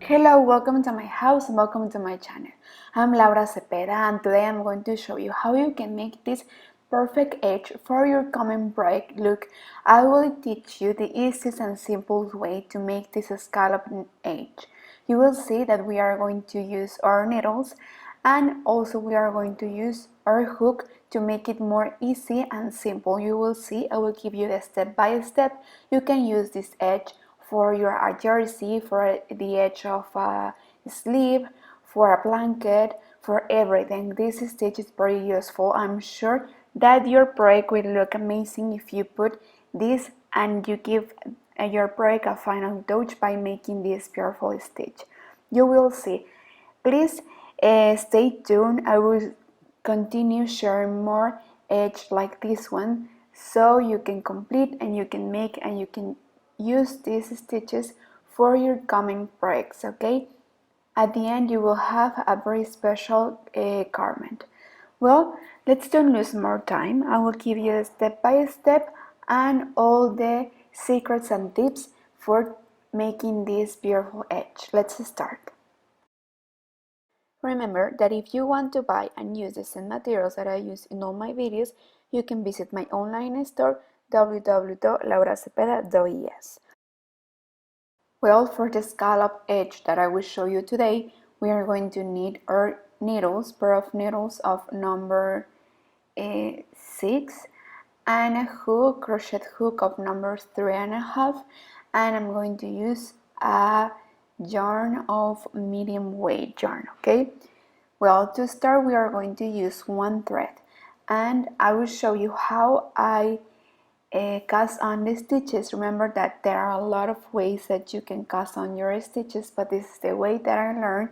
Hello, welcome to my house and welcome to my channel. I'm Laura Cepeda and today I'm going to show you how you can make this perfect edge for your coming project. Look, I will teach you the easiest and simplest way to make this scalloped edge. You will see that we are going to use our needles and also we are going to use our hook to make it more easy and simple. You will see, I will give you the step by step. You can use this edge for your jersey, for the edge of a sleeve, for a blanket, for everything. This stitch is very useful. I'm sure that your project will look amazing if you put this and you give your project a final touch by making this beautiful stitch. You will see. Please stay tuned. I will continue sharing more edge like this one so you can complete and you can make and you can use these stitches for your coming projects, okay? At the end you will have a very special garment. Well, let's don't lose more time. I will give you step by step and all the secrets and tips for making this beautiful edge. Let's start. Remember that if you want to buy and use the same materials that I use in all my videos, you can visit my online store www.lauracepeda.es. Well, for the scallop edge that I will show you today, we are going to need our needles, pair of needles of number 6 and a hook, crochet hook of number 3.5, and I'm going to use a yarn of medium weight yarn, okay? Well, to start we are going to use one thread and I will show you how I cast on the stitches. Remember that there are a lot of ways that you can cast on your stitches, but this is the way that I learned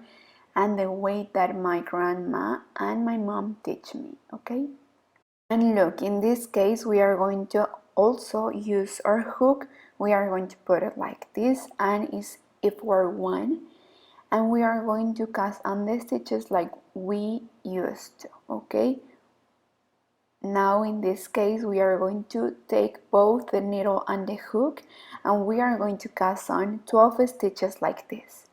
and the way that my grandma and my mom teach me, okay? And look, in this case we are going to also use our hook. We are going to put it like this and it's for one, and we are going to cast on the stitches like we used to, okay? Now in this case we are going to take both the needle and the hook and we are going to cast on 12 stitches like this.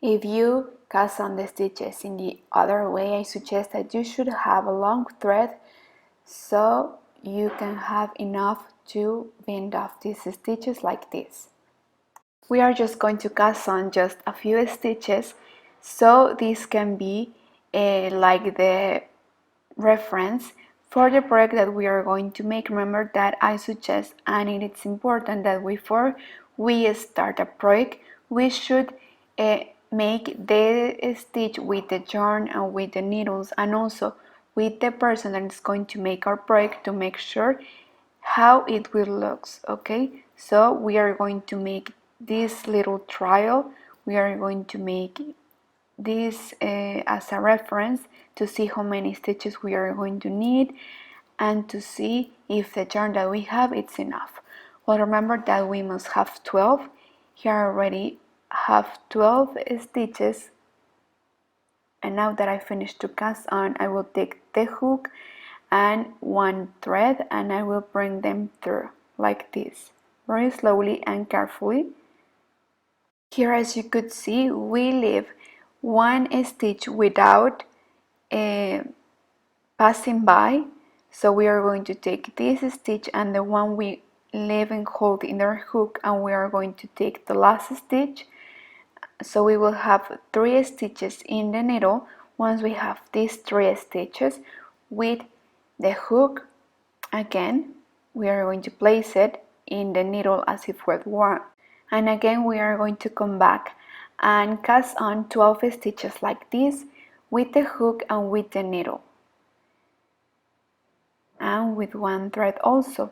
If you cast on the stitches in the other way, I suggest that you should have a long thread so you can have enough to bind off these stitches like this. We are just going to cast on just a few stitches so this can be like the reference for the project that we are going to make. Remember that I suggest and it's important that before we start a project we should make the stitch with the yarn and with the needles and also with the person that is going to make our project to make sure how it will look, okay? So we are going to make this little trial. We are going to make this as a reference to see how many stitches we are going to need and to see if the yarn that we have is enough. Well, remember that we must have 12. Here I already have 12 stitches, and now that I finished to cast on, I will take the hook and one thread and I will bring them through like this, very slowly and carefully. Here, as you could see, we leave one stitch without passing by, so we are going to take this stitch and the one we leave and hold in our hook and we are going to take the last stitch, so we will have 3 stitches in the needle. Once we have these 3 stitches with the hook, again we are going to place it in the needle as if it were one, and again we are going to come back and cast on 12 stitches like this with the hook and with the needle and with one thread also.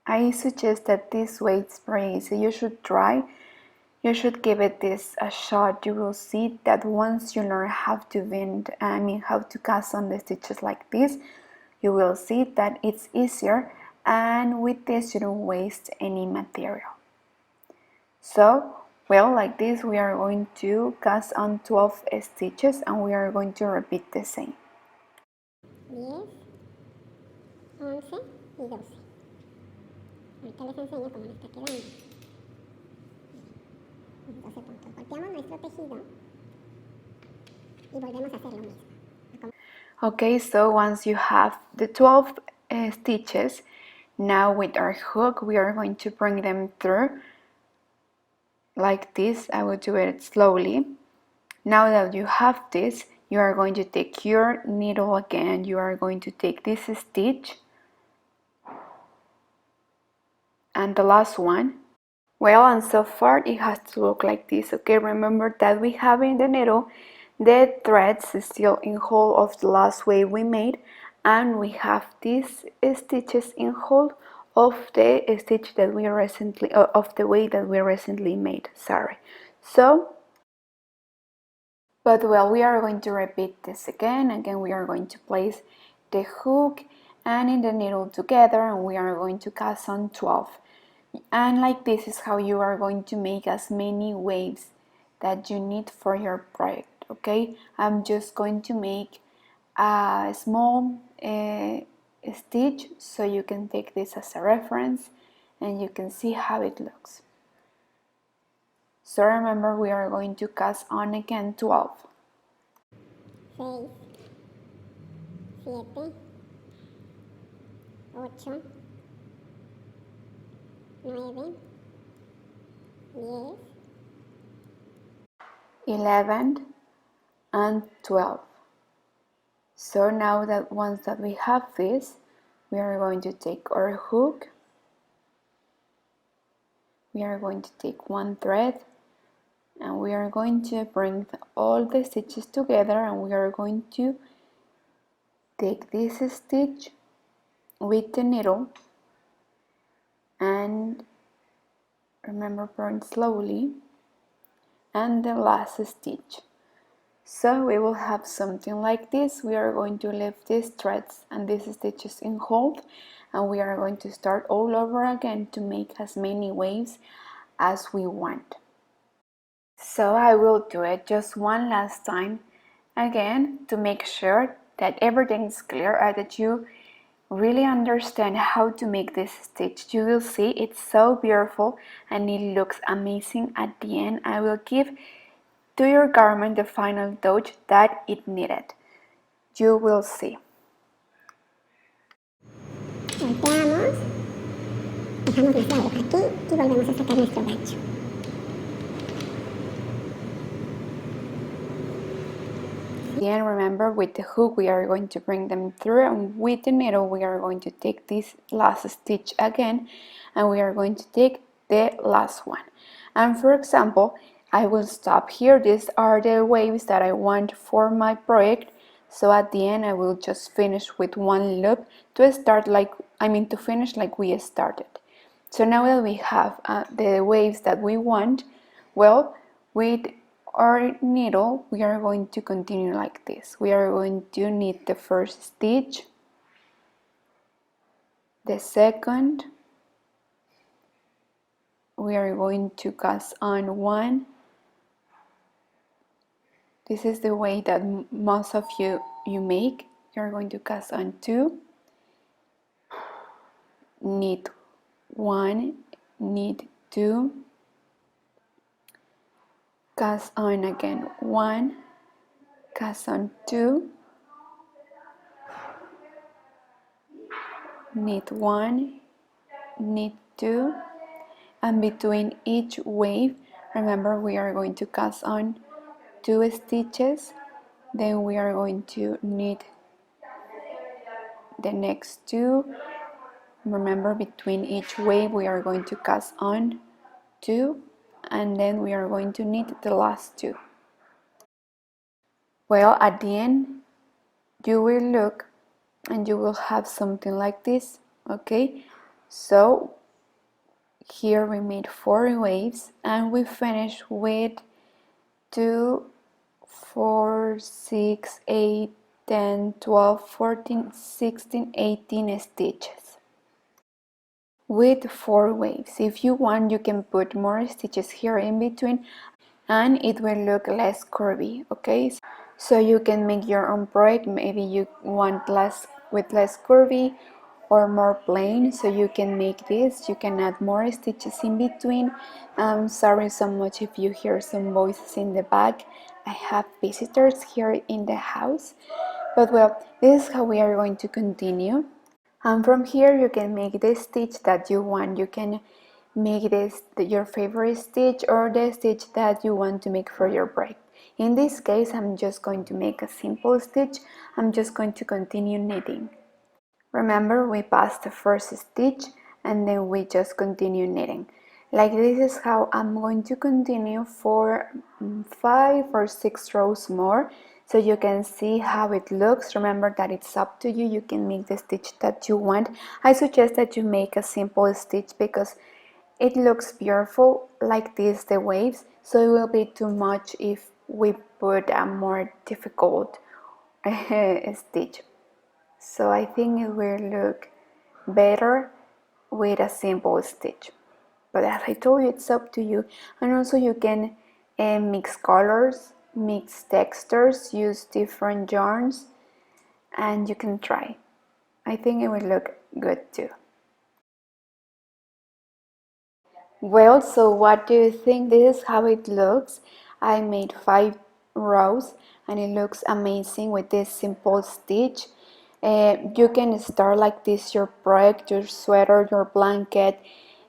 I suggest that this way it's very easy. You should try, you should give it a shot. You will see that once you learn how to how to cast on the stitches like this, you will see that it's easier, and with this you don't waste any material. So, well, like this we are going to cast on 12 stitches and we are going to repeat the same. 10, 11 y 12. Ahorita les enseño cómo nos está quedando. 12 puntos. Volteamos nuestro tejido y volvemos a hacer lo mismo. Okay, so once you have the 12 stitches, now with our hook we are going to bring them through like this. I will do it slowly. Now that you have this, you are going to take your needle again. You are going to take this stitch and the last one. Well, and so far it has to look like this. Okay, remember that we have in the needle the threads still in hold of the last wave we made, and we have these stitches in hold of the stitch that we recently of the wave that we recently made. Sorry. So, but well, we are going to repeat this again. We are going to place the hook and in the needle together, and we are going to cast on 12. And like this is how you are going to make as many waves that you need for your project. Okay, I'm just going to make a small stitch so you can take this as a reference and you can see how it looks. So remember, we are going to cast on again 12. 6, 7, 8, 9, 10, 11 and 12. So now that once that we have this, we are going to take our hook, we are going to take one thread, and we are going to bring all the stitches together, and we are going to take this stitch with the needle and remember, burn slowly, and the last stitch. So we will have something like this. We are going to leave these threads and these stitches in hold, and we are going to start all over again to make as many waves as we want. So I will do it just one last time again to make sure that everything is clear and that you really understand how to make this stitch. You will see it's so beautiful and it looks amazing at the end. I will give to your garment the final touch that it needed. You will see. volteamos, dejamos nuestra aguja aquí y volvemos a sacar nuestro gancho. Again, remember, with the hook we are going to bring them through, and with the needle we are going to take this last stitch again, and we are going to take the last one. And for example, I will stop here. These are the waves that I want for my project. So at the end I will just finish with one loop to start to finish like we started. So now that we have the waves that we want, well, with our needle we are going to continue like this. We are going to knit the first stitch, the second, we are going to cast on one. This is the way that most of you make. You're going to cast on two, knit one, knit two, cast on again one, cast on two, knit one, knit two, and between each wave, remember, we are going to cast on two stitches, then we are going to knit the next two. Remember, between each wave we are going to cast on two, and then we are going to knit the last two. Well, at the end you will look and you will have something like this. Okay, so here we made 4 waves and we finished with 2, 4, 6, 8, 10, 12, 14, 16, 18 stitches with 4 waves. If you want, you can put more stitches here in between and it will look less curvy. Okay, so you can make your own project. Maybe you want less curvy, or more plain, so you can make this. You can add more stitches in between. Sorry so much if you hear some voices in the back. I have visitors here in the house, but well, this is how we are going to continue. And from here you can make the stitch that you want. You can make this your favorite stitch or the stitch that you want to make for your break. In this case, I'm just going to make a simple stitch. I'm just going to continue knitting. Remember, we passed the first stitch and then we just continue knitting. Like this is how I'm going to continue for 5 or 6 rows more, so you can see how it looks. Remember that it's up to you. You can make the stitch that you want. I suggest that you make a simple stitch because it looks beautiful like this, the waves, so it will be too much if we put a more difficult stitch. So I think it will look better with a simple stitch. But as I told you, it's up to you. And also you can mix colors, mix textures, use different yarns, and you can try. I think it will look good too. Well, so what do you think? This is how it looks. I made 5 rows and it looks amazing with this simple stitch. You can start like this your project, your sweater, your blanket,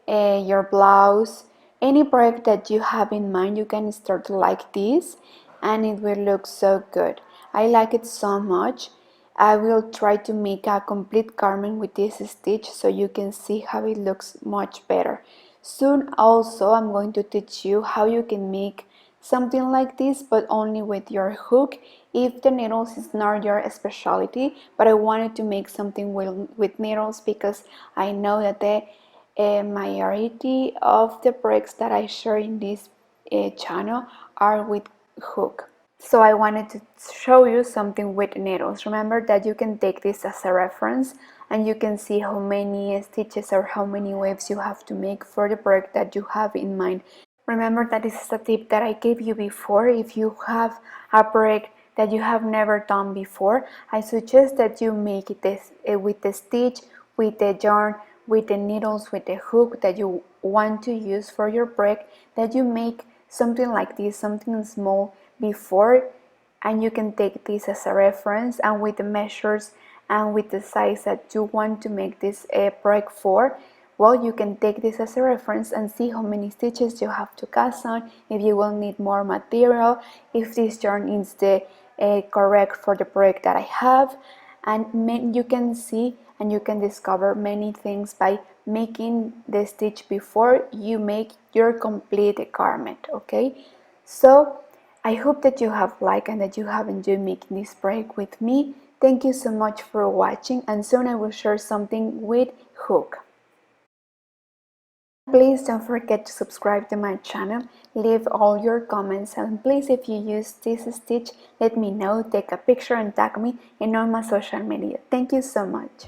your blouse, any project that you have in mind. You can start like this and it will look so good. I like it so much. I will try to make a complete garment with this stitch so you can see how it looks much better. Soon also I'm going to teach you how you can make something like this, but only with your hook if the needles is not your specialty. But I wanted to make something with needles because I know that the majority of the breaks that I share in this channel are with hook. So I wanted to show you something with needles. Remember that you can take this as a reference and you can see how many stitches or how many waves you have to make for the project that you have in mind. Remember that this is a tip that I gave you before. If you have a project that you have never done before, I suggest that you make this with the stitch, with the yarn, with the needles, with the hook that you want to use for your project, that you make something like this, something small before, and you can take this as a reference, and with the measures and with the size that you want to make this project for, well, you can take this as a reference and see how many stitches you have to cast on, if you will need more material, if this yarn is the correct for the project that I have, and you can see and you can discover many things by making the stitch before you make your complete garment. Okay, so I hope that you have liked and that you have enjoyed making this project with me. Thank you so much for watching, and soon I will share something with hook. Please don't forget to subscribe to my channel, leave all your comments, and please, if you use this stitch, let me know, take a picture and tag me in all my social media. Thank you so much.